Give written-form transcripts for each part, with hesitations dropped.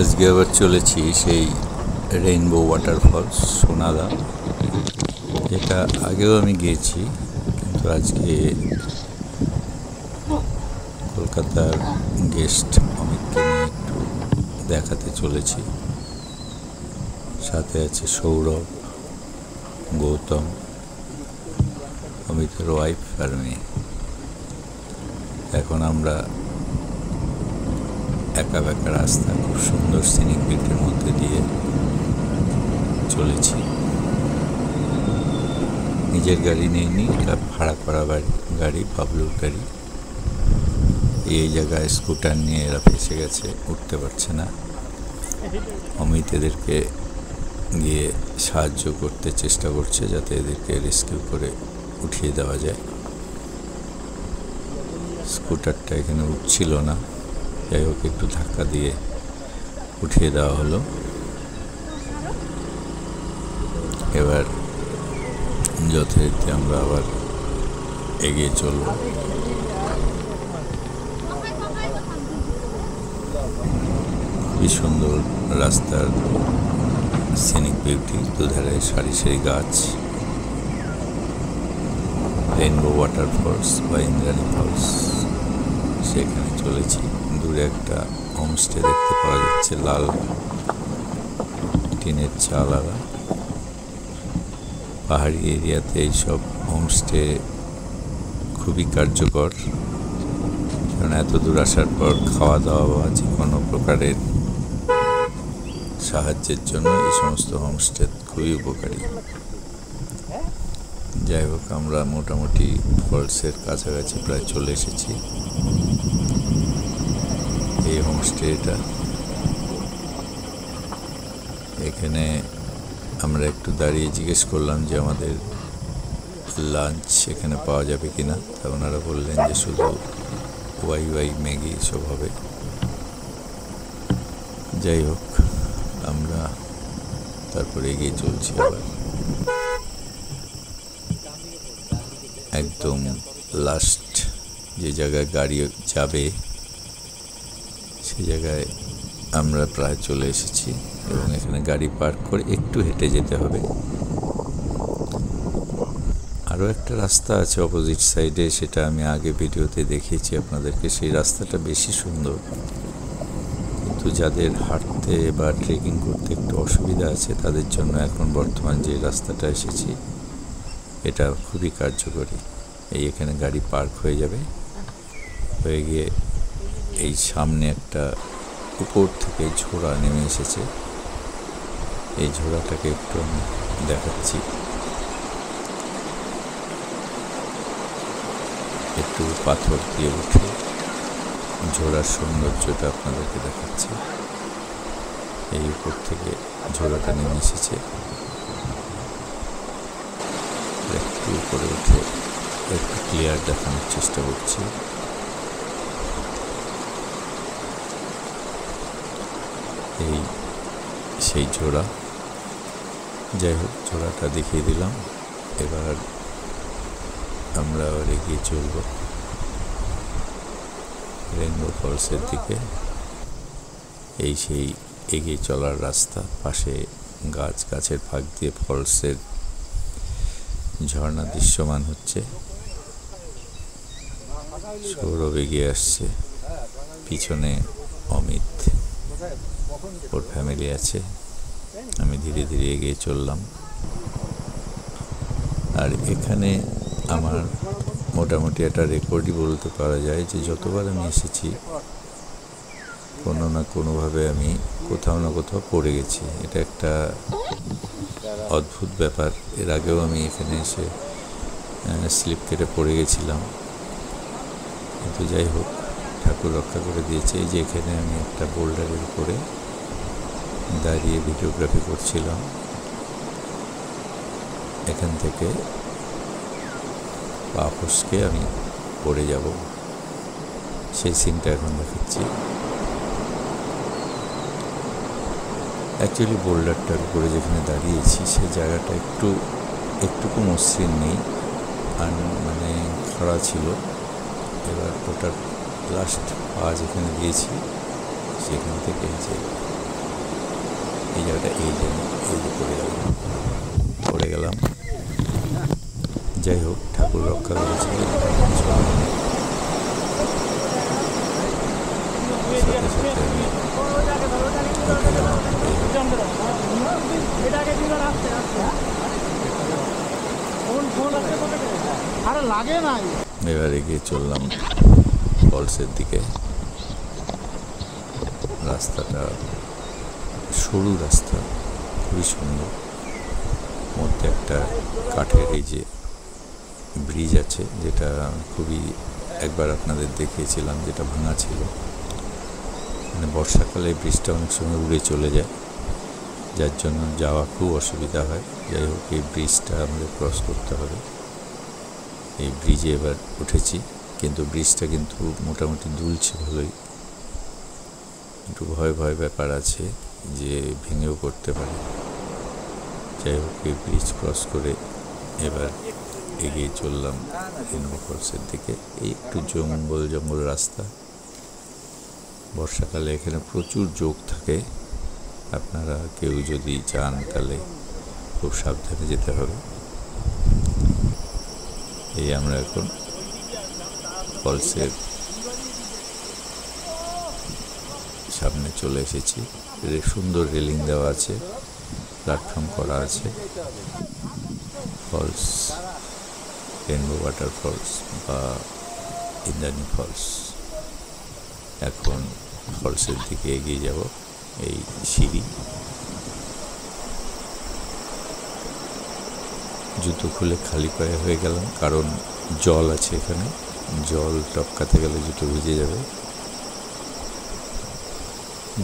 আজকে আবার চলেছি সেই রেইনবো ওয়াটারফলস সোনাদা, যেটা আগেও আমি গিয়েছি, কিন্তু আজকে কলকাতার গেস্ট অমিতকে নিয়ে একটু দেখাতে চলেছি। সাথে আছে সৌরভ, গৌতম, অমিতের ওয়াইফ আর মেয়ে। এখন আমরা একা বেকা রাস্তা, খুব সুন্দর সিনিক বিউটির মধ্যে দিয়ে চলেছি। নিজের গাড়ি নিইনি, এটা ভাড়া করা গাড়ি, বাবলুর গাড়ি। এই জায়গায় স্কুটার নিয়ে এরা ফেসে গেছে, উঠতে পারছে না। অমিত এদেরকে গিয়ে সাহায্য করতে চেষ্টা করছে, যাতে এদেরকে রেস্কিউ করে উঠিয়ে দেওয়া যায়। স্কুটারটা এখানে উঠছিল না, যাই হোক একটু ধাক্কা দিয়ে উঠিয়ে দেওয়া হলো। এবার যথারীতি আমরা আবার এগিয়ে চলব। খুবই সুন্দর রাস্তার সিনিক বিউটি, দুধারে সারি সারি গাছ, রেইনবো ওয়াটারফলস বা ইন্দ্রাণী ফলস, সেখানে চলেছি। দূরে একটা হোমস্টে দেখতে পাওয়া যাচ্ছে, লাল টিনের চালারা। পাহাড়ি এরিয়াতে এইসব হোমস্টে খুবই কার্যকর, কারণ এত দূর আসার পর খাওয়া দাওয়া বা যে কোনো প্রকারের সাহায্যের জন্য এই সমস্ত হোমস্টে খুবই উপকারী। যাই হোক, আমরা মোটামুটি ফলসের কাছাকাছি প্রায় চলে এসেছি। এই হোমস্টে এটা, এখানে আমরা একটু দাঁড়িয়ে জিজ্ঞেস করলাম যে আমাদের লাঞ্চ এখানে পাওয়া যাবে কিনা। তা ওনারা বললেন যে শুধু ওয়াই ম্যাগি সব হবে। যাই হোক, আমরা তারপরে এগিয়ে চলছি। আবার একদম লাস্ট যে জায়গায় গাড়ি যাবে সেই জায়গায় আমরা প্রায় চলে এসেছি, এবং এখানে গাড়ি পার্ক করে একটু হেঁটে যেতে হবে। আরও একটা রাস্তা আছে অপোজিট সাইডে, সেটা আমি আগে ভিডিওতে দেখিয়েছি আপনাদেরকে। সেই রাস্তাটা বেশি সুন্দর, কিন্তু যাদের হাঁটতে বা ট্রেকিং করতে একটু অসুবিধা আছে তাদের জন্য এখন বর্তমান যে রাস্তাটা এসেছি এটা খুবই কার্যকরী। এখানে গাড়ি পার্ক হয়ে যাবে, হয়ে গিয়ে এই সামনে একটা উপর থেকে ঝোড়া নেমে এসেছে। এই ঝোড়াটাকে একটু আমি দেখাচ্ছি। একটু পাথর দিয়ে উঠে ঝোড়ার সৌন্দর্যটা আপনাদেরকে দেখাচ্ছি। এই উপর থেকে ঝোড়াটা নেমে এসেছে, একটু উপরে উঠে একটু ক্লিয়ার দেখানোর চেষ্টা করছি। এই সেই ঝোড়া। যাই হোক, ঝোড়াটা দেখিয়ে দিলাম। এবার আমরা আবার এগিয়ে চলব রেইনবো ফলসের দিকে। এই সেই এগিয়ে চলার রাস্তা, পাশে গাছের ফাঁক দিয়ে ফলসের ঝর্ণা দৃশ্যমান হচ্ছে। সৌরভ এগিয়ে আসছে, পিছনে অমিত, ওর ফ্যামিলি আছে। আমি ধীরে ধীরে এগিয়ে চললাম। আর এখানে আমার মোটামুটি একটা রেকর্ডই বলতে পারা যায় যে যতবার আমি এসেছি কোনো না কোনোভাবে আমি কোথাও না কোথাও পড়ে গেছি। এটা একটা অদ্ভুত ব্যাপার। এর আগেও আমি এখানে এসে স্লিপ কেটে পড়ে গেছিলাম, কিন্তু যাই হোক, ঠাকুর রক্ষা করে দিয়েছে। এই যে এখানে আমি একটা বোল্ডারের উপরে দাঁড়িয়ে ভিডিওগ্রাফি করছিলাম, এখান থেকে পা ফসকে আমি পড়ে যাব, সেই সিনটা এখন দেখাচ্ছি। অ্যাকচুয়ালি বোল্ডারটার উপরে যেখানে দাঁড়িয়েছি সেই জায়গাটা একটুকু মসৃণ নেই, আর মানে খরা ছিল। এবার ওটার লাস্ট পা যেখানে দিয়েছি সেখান থেকে যে এই জায়গাটা এই যে পড়ে গেলাম। যাই হোক, ঠাকুর রক্ষা করেছে। এবার এগিয়ে চললাম ফলসের দিকে। রাস্তাটা সরু রাস্তা, খুবই সুন্দর। মধ্যে একটা কাঠের এই যে ব্রিজ আছে, যেটা খুবই একবার আপনাদের দেখিয়েছিলাম, যেটা ভাঙা ছিল। মানে বর্ষাকালে ব্রিজটা অনেক সময় উড়ে চলে যায়, যার জন্য যাওয়া খুব অসুবিধা হয়। যাই হোক, এই ব্রিজটা আমাদের ক্রস করতে হবে। এই ব্রিজে এবার উঠেছি, কিন্তু ব্রিজটা কিন্তু মোটামুটি দুলছে ভালোই। একটু ভয় ভয় ব্যাপার আছে যে ভেঙেও পড়তে পারে। যাই হোক, এই ব্রিজ ক্রস করে এবার এগিয়ে চললাম রেনবো ফলসের দিকে। এই একটু জঙ্গল জঙ্গল রাস্তা। বর্ষাকালে এখানে প্রচুর যোগ থাকে। আপনারা কেউ যদি যান তাহলে খুব সাবধানে যেতে হবে। এই আমরা এখন ফলসের সামনে চলে এসেছি। সুন্দর রেলিং দেওয়া আছে, প্ল্যাটফর্ম করা আছে। ফলস, রেনবো ওয়াটার ফলস বা ইন্দ্রাণী ফলস। এখন ফলসের দিকে এগিয়ে যাব। এই সিঁড়ি, জুতো খুলে খালি পায়ে হয়ে গেলাম, কারণ জল আছে এখানে। জল টপকাতে গেলে জুতো ভিজে যাবে।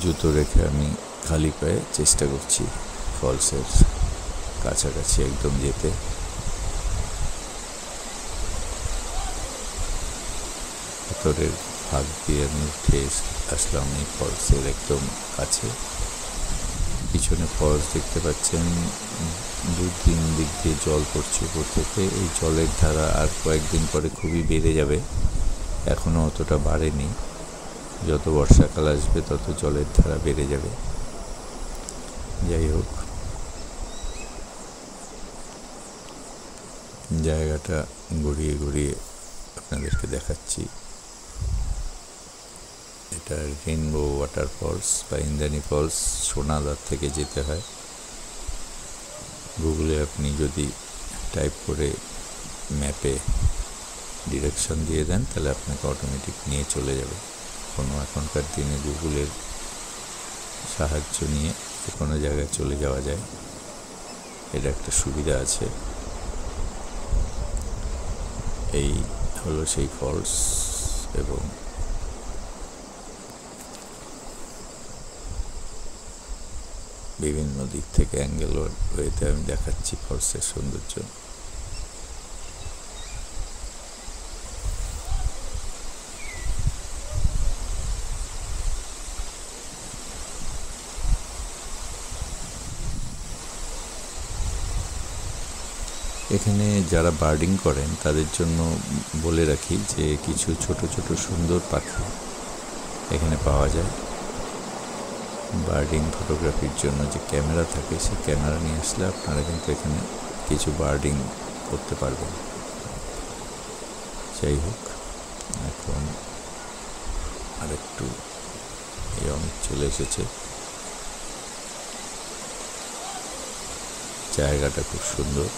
জুতো রেখে আমি খালি পায়ে চেষ্টা করছি ফলসের কাছাকাছি একদম যেতে। পাথরের ফাঁক দিয়ে আমি উঠে আসলাম এই ফলসের একদম কাছে। পিছনে ফলস দেখতে পাচ্ছেন, 2-3 দিক দিয়ে জল পড়ছে উপর থেকে। এই জলের ধারা আর কয়েকদিন পরে খুবই বেড়ে যাবে, এখনও অতটা বাড়েনি। যত বর্ষাকাল আসবে তত জলের ধারা বেড়ে যাবে। যাই হোক, জায়গাটা ঘুরিয়ে ঘুরিয়ে আপনাদেরকে দেখাচ্ছি। এটা রেনবো ওয়াটার ফলস বা ইন্দ্রাণী ফলস। সোনাদার থেকে যেতে হয়। গুগলে আপনি যদি টাইপ করে ম্যাপে ডিরেকশন দিয়ে দেন, তাহলে আপনাকে অটোমেটিক নিয়ে চলে যাবে। এখনকার দিনে গুগলের সাহায্য নিয়ে যে কোনো জায়গায় চলে যাওয়া যায়, এটা একটা সুবিধা আছে। এই হলো সেই ফলস, এবং বিভিন্ন দিক থেকে অ্যাঙ্গেল ওয়েতে আমি দেখাচ্ছি ফলসের সৌন্দর্য। এখানে যারা বার্ডিং করেন তাদের জন্য বলে রাখি যে কিছু ছোট ছোট সুন্দর পাখি এখানে পাওয়া যায়। বার্ডিং ফটোগ্রাফির জন্য যে ক্যামেরা থাকে, সেই ক্যামেরা নিয়ে আসলে আপনারা কিন্তু এখানে কিছু বার্ডিং করতে পারবেন। যাই হোক, এখন আরেকটু এই অনেক চলে এসেছে। জায়গাটা খুব সুন্দর,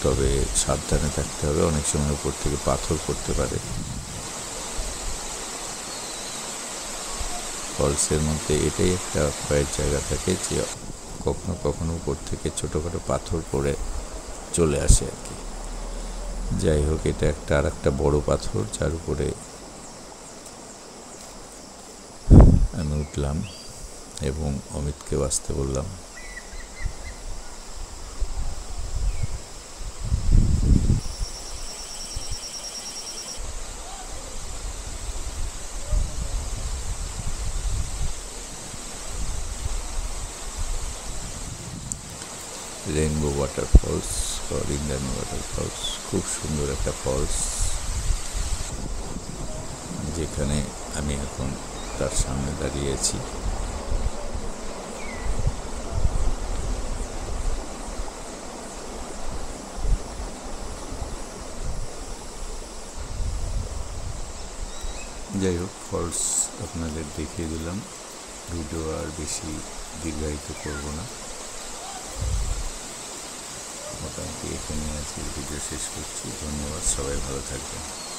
তবে সাবধানে থাকতে হবে। অনেক সময় উপর থেকে পাথর পড়তে পারে। ফলসের মধ্যে এটাই একটা ভয়ের জায়গা থাকে যে কখনো কখনো উপর থেকে ছোটোখাটো পাথর পড়ে চলে আসে আর কি। যাই হোক, এটা আর একটা বড় পাথর, যার উপরে আমি উঠলাম এবং অমিতকেও আসতে বললাম। রেনবো ওয়াটার ফলস বা ইন্দ্রাণী ওয়াটার ফলস, খুব সুন্দর একটা ফলস, যেখানে আমি এখন তার সামনে দাঁড়িয়ে আছি। যাই হোক, ফলস আপনাদের দেখিয়ে দিলাম, ভিডিও আর বেশি দীর্ঘায়িত করব না। মোটামুটি এখানে আজকের ভিডিও শেষ করছি। ধন্যবাদ, সবাই ভালো থাকবেন।